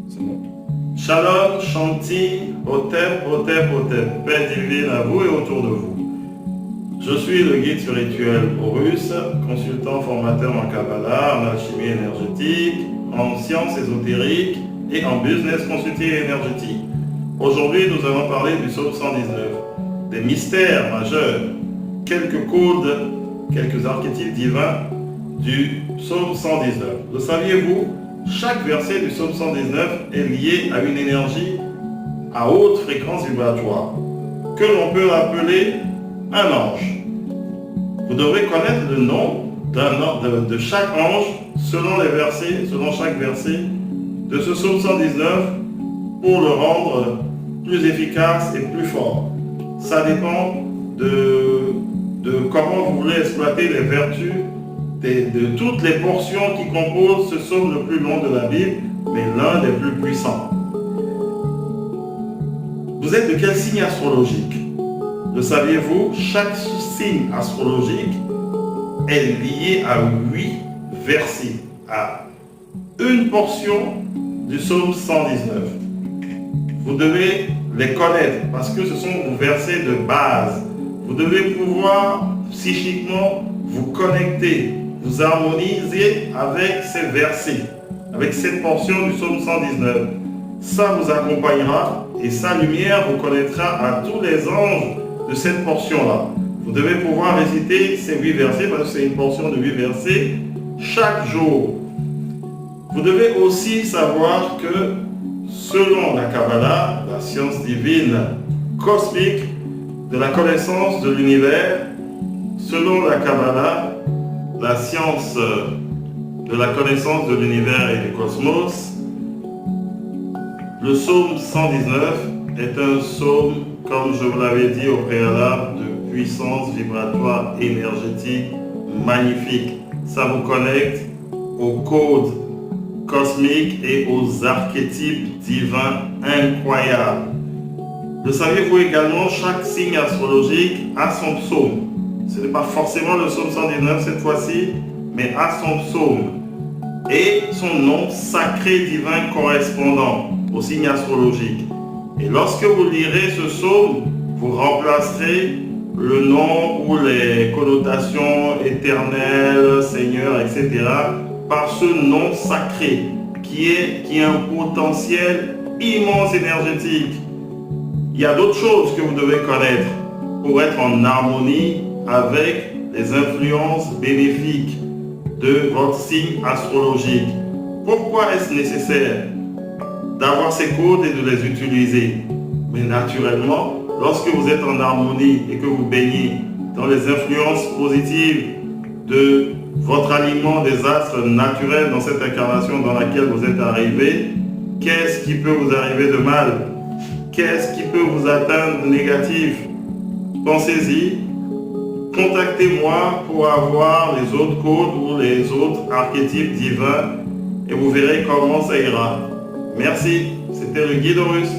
C'est bon. Shalom, Shanti, Hotep, Hotep, Hotep, paix divine à vous et autour de vous. Je suis le guide spirituel Horus, consultant formateur en Kabbalah, en alchimie énergétique, en sciences ésotériques et en business consulting énergétique. Aujourd'hui, nous allons parler du psaume 119, des mystères majeurs, quelques codes, quelques archétypes divins du psaume 119. Le saviez-vous? Chaque verset du psaume 119 est lié à une énergie à haute fréquence vibratoire, que l'on peut appeler un ange. Vous devrez connaître le nom de chaque ange selon les versets, selon chaque verset de ce psaume 119 pour le rendre plus efficace et plus fort. Ça dépend de comment vous voulez exploiter les vertus de toutes les portions qui composent ce psaume le plus long de la Bible, mais l'un des plus puissants. Vous êtes de quel signe astrologique? Le saviez-vous? Chaque signe astrologique est lié à 8 versets, à une portion du psaume 119. Vous devez les connaître parce que ce sont vos versets de base. Vous devez pouvoir psychiquement vous connecter, vous harmoniser avec ces versets, avec cette portion du psaume 119. Ça vous accompagnera et sa lumière vous connaîtra à tous les anges de cette portion-là. Vous devez pouvoir réciter ces 8 versets parce que c'est une portion de 8 versets chaque jour. Vous devez aussi savoir que selon la Kabbalah, la science divine cosmique de la connaissance de l'univers, selon la Kabbalah, la science de la connaissance de l'univers et du cosmos, le psaume 119 est un psaume, comme je vous l'avais dit au préalable, de puissance vibratoire énergétique magnifique. Ça vous connecte aux codes cosmiques et aux archétypes divins incroyables. Le saviez-vous également, chaque signe astrologique a son psaume. Ce n'est pas forcément le psaume 119 cette fois-ci, mais a son psaume et son nom sacré divin correspondant au signe astrologique. Et lorsque vous lirez ce psaume, vous remplacerez le nom ou les connotations éternelles, Seigneur, etc. par ce nom sacré qui a un potentiel immense énergétique. Il y a d'autres choses que vous devez connaître pour être en harmonie avec les influences bénéfiques de votre signe astrologique. Pourquoi est-ce nécessaire d'avoir ces codes et de les utiliser? Mais naturellement, lorsque vous êtes en harmonie et que vous baignez dans les influences positives de votre aliment des astres naturels dans cette incarnation dans laquelle vous êtes arrivé, qu'est-ce qui peut vous arriver de mal? Qu'est-ce qui peut vous atteindre de négatif? Pensez-y. Contactez-moi pour avoir les autres codes ou les autres archétypes divins et vous verrez comment ça ira. Merci, c'était le guide Horus.